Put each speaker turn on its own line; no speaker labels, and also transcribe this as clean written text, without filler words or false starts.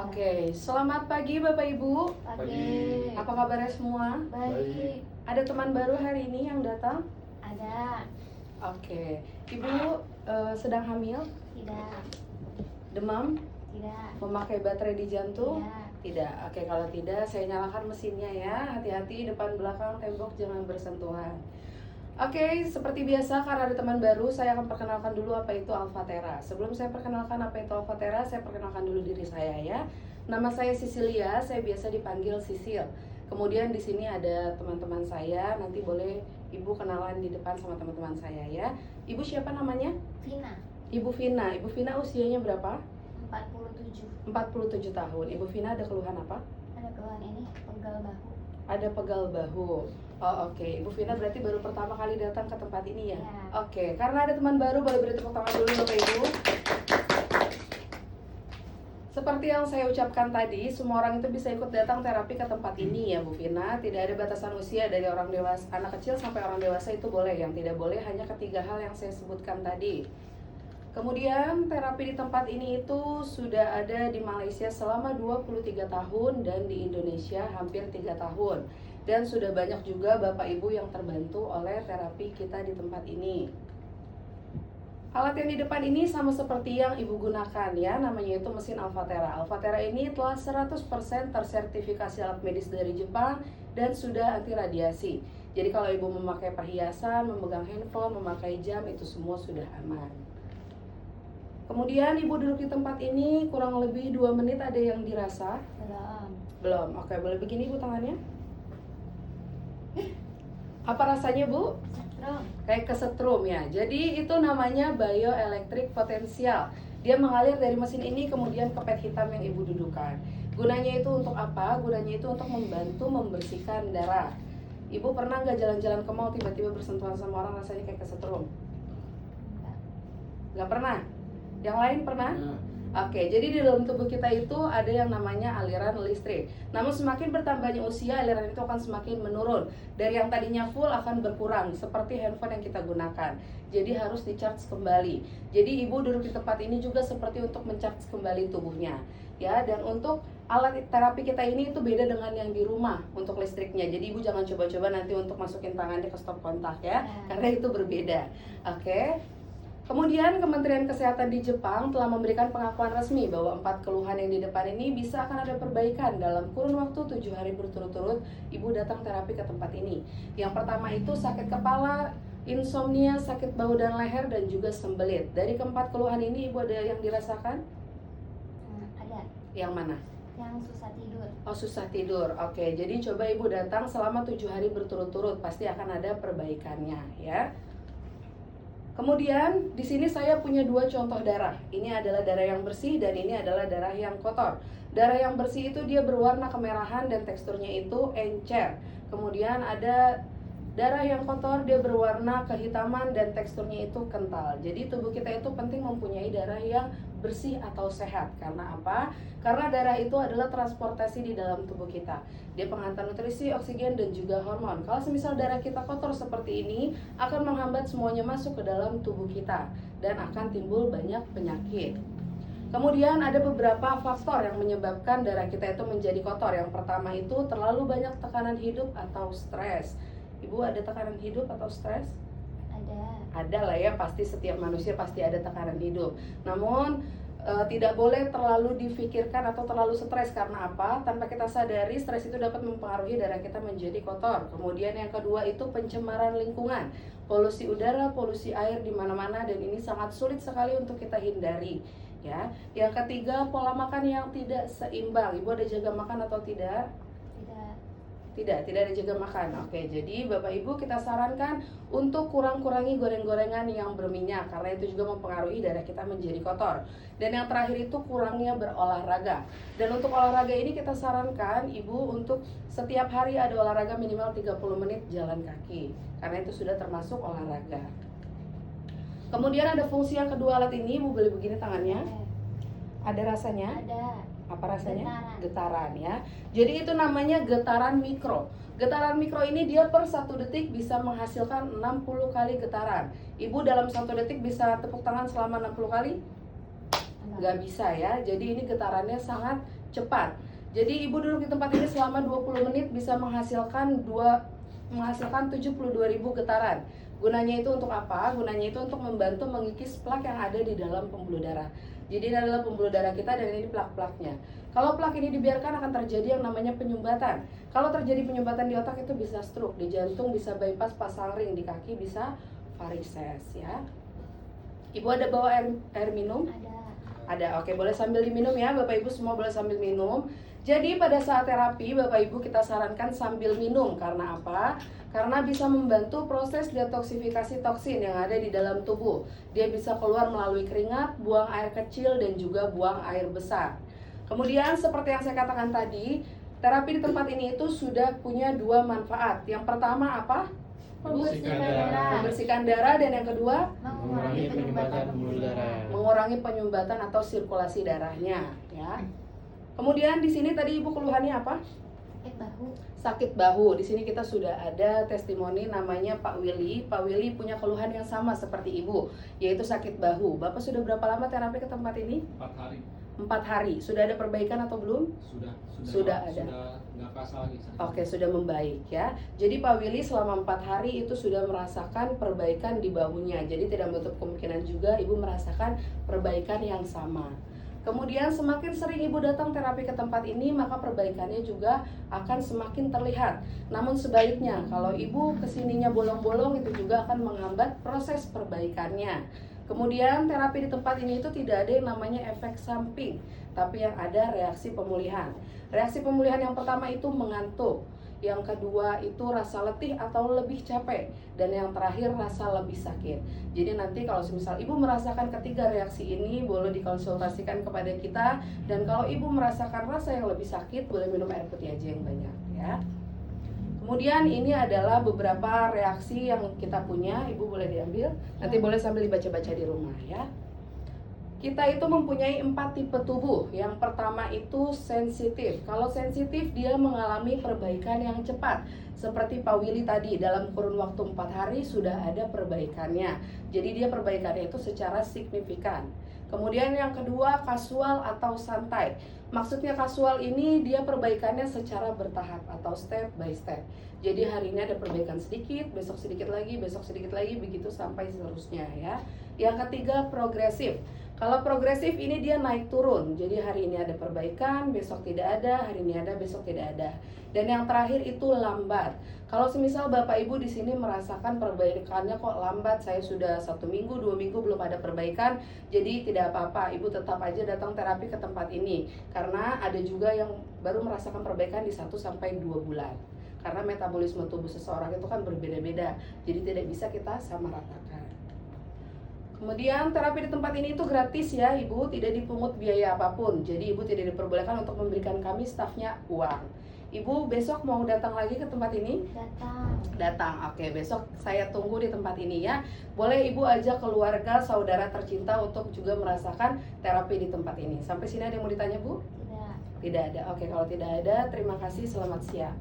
Oke, selamat pagi Bapak Ibu.
Pagi.
Apa kabarnya semua?
Baik.
Ada teman baru hari ini yang datang?
Ada.
Oke, Ibu sedang hamil?
Tidak.
Demam?
Tidak.
Memakai baterai di jantung?
Tidak.
Tidak. Oke, kalau tidak saya nyalakan mesinnya ya. Hati-hati depan belakang tembok jangan bersentuhan. Oke, seperti biasa karena ada teman baru, saya akan perkenalkan dulu apa itu Alphatera. Sebelum saya perkenalkan apa itu Alphatera, saya perkenalkan dulu diri saya ya. Nama saya Sisilia, saya biasa dipanggil Sisil. Kemudian di sini ada teman-teman saya, nanti boleh Ibu kenalan di depan sama teman-teman saya ya. Ibu siapa namanya?
Vina.
Ibu Vina. Ibu Vina usianya berapa?
47.
47 tahun. Ibu Vina ada keluhan apa?
Ada keluhan ini, pegal bahu.
Ada pegal bahu. Oh oke, Ibu Vina berarti baru pertama kali datang ke tempat ini ya?
Ya.
Oke, karena ada teman baru boleh beri tepuk tangan dulu Bapak Ibu. Seperti yang saya ucapkan tadi, semua orang itu bisa ikut datang terapi ke tempat ini ya Bu Vina. Tidak ada batasan usia dari orang dewasa, anak kecil sampai orang dewasa itu boleh. Yang tidak boleh hanya ketiga hal yang saya sebutkan tadi. Kemudian terapi di tempat ini itu sudah ada di Malaysia selama 23 tahun dan di Indonesia hampir 3 tahun. Dan sudah banyak juga Bapak Ibu yang terbantu oleh terapi kita di tempat ini. Alat yang di depan ini sama seperti yang Ibu gunakan ya, namanya itu mesin Alphatera. Alphatera ini telah 100% tersertifikasi alat medis dari Jepang dan sudah anti radiasi. Jadi kalau Ibu memakai perhiasan, memegang handphone, memakai jam, itu semua sudah aman. Kemudian Ibu duduk di tempat ini kurang lebih 2 menit, ada yang dirasa?
Belum.
Belum, oke boleh begini Ibu tangannya. Apa rasanya Bu?
Setrum.
Kayak kesetrum ya. Jadi itu namanya bioelektrik potensial. Dia mengalir dari mesin ini kemudian ke pet hitam yang Ibu dudukan. Gunanya itu untuk apa? Gunanya itu untuk membantu membersihkan darah. Ibu pernah nggak jalan-jalan ke mall tiba-tiba bersentuhan sama orang rasanya kayak kesetrum?
Enggak.
Nggak pernah? Yang lain pernah?
Iya.
Oke, jadi di dalam tubuh kita itu ada yang namanya aliran listrik. Namun semakin bertambahnya usia, aliran itu akan semakin menurun. Dari yang tadinya full akan berkurang, seperti handphone yang kita gunakan. Jadi harus di-charge kembali. Jadi Ibu duduk di tempat ini juga seperti untuk men-charge kembali tubuhnya. Ya, dan untuk alat terapi kita ini itu beda dengan yang di rumah untuk listriknya. Jadi Ibu jangan coba-coba nanti untuk masukin tangannya ke stop kontak ya, karena itu berbeda. Oke. Kemudian Kementerian Kesehatan di Jepang telah memberikan pengakuan resmi bahwa 4 keluhan yang di depan ini bisa akan ada perbaikan dalam kurun waktu 7 hari berturut-turut Ibu datang terapi ke tempat ini. Yang pertama itu sakit kepala, insomnia, sakit bahu dan leher, dan juga sembelit. Dari keempat keluhan ini Ibu ada yang dirasakan?
Ada.
Yang mana?
Yang susah tidur.
Oh, susah tidur. Oke, jadi coba Ibu datang selama 7 hari berturut-turut, pasti akan ada perbaikannya ya. Kemudian di sini saya punya 2 contoh darah. Ini adalah darah yang bersih dan ini adalah darah yang kotor. Darah yang bersih itu dia berwarna kemerahan dan teksturnya itu encer. Kemudian ada darah yang kotor, dia berwarna kehitaman dan teksturnya itu kental. Jadi tubuh kita itu penting mempunyai darah yang bersih atau sehat. Karena apa? Karena darah itu adalah transportasi di dalam tubuh kita. Dia penghantar nutrisi, oksigen, dan juga hormon. Kalau semisal darah kita kotor seperti ini, akan menghambat semuanya masuk ke dalam tubuh kita dan akan timbul banyak penyakit. Kemudian ada beberapa faktor yang menyebabkan darah kita itu menjadi kotor. Yang pertama itu terlalu banyak tekanan hidup atau stres. Ibu ada tekanan hidup atau stres?
Ada.
Ada lah ya, pasti setiap manusia pasti ada tekanan hidup. Namun tidak boleh terlalu difikirkan atau terlalu stres. Karena apa? Tanpa kita sadari, stres itu dapat mempengaruhi darah kita menjadi kotor. Kemudian yang kedua itu pencemaran lingkungan, polusi udara, polusi air di mana-mana, dan ini sangat sulit sekali untuk kita hindari. Ya. Yang ketiga, pola makan yang tidak seimbang. Ibu ada jaga makan atau tidak?
Tidak.
Tidak ada jaga makan. Oke, jadi Bapak Ibu kita sarankan untuk kurang-kurangi goreng-gorengan yang berminyak, karena itu juga mempengaruhi darah kita menjadi kotor. Dan yang terakhir itu kurangnya berolahraga. Dan untuk olahraga ini kita sarankan Ibu untuk setiap hari ada olahraga minimal 30 menit jalan kaki, karena itu sudah termasuk olahraga. Kemudian ada fungsi yang kedua alat ini, Ibu boleh begini tangannya. Ada rasanya?
Ada.
Apa rasanya?
Getaran.
Ya. Jadi itu namanya getaran mikro. Getaran mikro ini dia per 1 detik bisa menghasilkan 60 kali getaran. Ibu dalam 1 detik bisa tepuk tangan selama 60 kali? Nggak bisa ya. Jadi ini getarannya sangat cepat. Jadi ibu duduk di tempat ini selama 20 menit bisa menghasilkan 72.000 getaran. Gunanya itu untuk apa? Gunanya itu untuk membantu mengikis plak yang ada di dalam pembuluh darah. Jadi ini adalah pembuluh darah kita dan ini plak-plaknya. Kalau plak ini dibiarkan akan terjadi yang namanya penyumbatan. Kalau terjadi penyumbatan di otak itu bisa stroke, di jantung bisa bypass pasang ring, di kaki bisa varises ya. Ibu ada bawa air minum? Ada, oke, boleh sambil diminum ya, Bapak Ibu semua boleh sambil minum. Jadi pada saat terapi, Bapak Ibu kita sarankan sambil minum. Karena apa? Karena bisa membantu proses detoksifikasi toksin yang ada di dalam tubuh. Dia bisa keluar melalui keringat, buang air kecil, dan juga buang air besar. Kemudian seperti yang saya katakan tadi, terapi di tempat ini itu sudah punya 2 manfaat. Yang pertama apa? Membersihkan darah, dan yang kedua
mengurangi penyumbatan pembuluh darah.
mengurangi penyumbatan atau sirkulasi darahnya ya. Kemudian di sini tadi Ibu keluhannya apa? Sakit bahu. Di sini kita sudah ada testimoni namanya Pak Willy. Pak Willy punya keluhan yang sama seperti Ibu, yaitu sakit bahu. Bapak sudah berapa lama terapi ke tempat ini?
4 hari.
4 hari. Sudah ada perbaikan atau belum? Sudah ada.
Sudah nggak kerasa lagi.
Oke, sudah membaik ya. Jadi Pak Willy selama 4 hari itu sudah merasakan perbaikan di bahunya. Jadi tidak menutup kemungkinan juga Ibu merasakan perbaikan yang sama. Kemudian semakin sering Ibu datang terapi ke tempat ini, maka perbaikannya juga akan semakin terlihat. Namun sebaliknya, kalau Ibu kesininya bolong-bolong, itu juga akan menghambat proses perbaikannya. Kemudian terapi di tempat ini itu tidak ada yang namanya efek samping, tapi yang ada reaksi pemulihan. Reaksi pemulihan yang pertama itu mengantuk, yang kedua itu rasa letih atau lebih capek, dan yang terakhir rasa lebih sakit. Jadi nanti kalau misal Ibu merasakan ketiga reaksi ini, boleh dikonsultasikan kepada kita. Dan kalau Ibu merasakan rasa yang lebih sakit, boleh minum air putih aja yang banyak ya. Kemudian ini adalah beberapa reaksi yang kita punya. Ibu boleh diambil, nanti boleh sambil dibaca-baca di rumah ya. Kita itu mempunyai 4 tipe tubuh. Yang pertama itu sensitif. Kalau sensitif dia mengalami perbaikan yang cepat. Seperti Pak Willy tadi, dalam kurun waktu 4 hari sudah ada perbaikannya. Jadi dia perbaikannya itu secara signifikan. Kemudian yang kedua kasual atau santai. Maksudnya kasual ini dia perbaikannya secara bertahap atau step by step. Jadi hari ini ada perbaikan sedikit, besok sedikit lagi, begitu sampai seterusnya ya. Yang ketiga progresif. Kalau progresif ini dia naik turun. Jadi hari ini ada perbaikan, besok tidak ada, hari ini ada, besok tidak ada. Dan yang terakhir itu lambat. Kalau semisal Bapak Ibu di sini merasakan perbaikannya kok lambat, saya sudah 1 minggu, 2 minggu belum ada perbaikan, jadi tidak apa-apa, Ibu tetap aja datang terapi ke tempat ini. Karena ada juga yang baru merasakan perbaikan di 1-2 bulan. Karena metabolisme tubuh seseorang itu kan berbeda-beda, jadi tidak bisa kita samaratakan. Kemudian terapi di tempat ini itu gratis ya Ibu, tidak dipungut biaya apapun. Jadi Ibu tidak diperbolehkan untuk memberikan kami stafnya uang. Ibu besok mau datang lagi ke tempat ini? Datang, oke, besok saya tunggu di tempat ini ya. Boleh Ibu ajak keluarga, saudara tercinta untuk juga merasakan terapi di tempat ini. Sampai sini ada yang mau ditanya Bu?
Tidak.
Tidak ada, oke, kalau tidak ada terima kasih, selamat siang.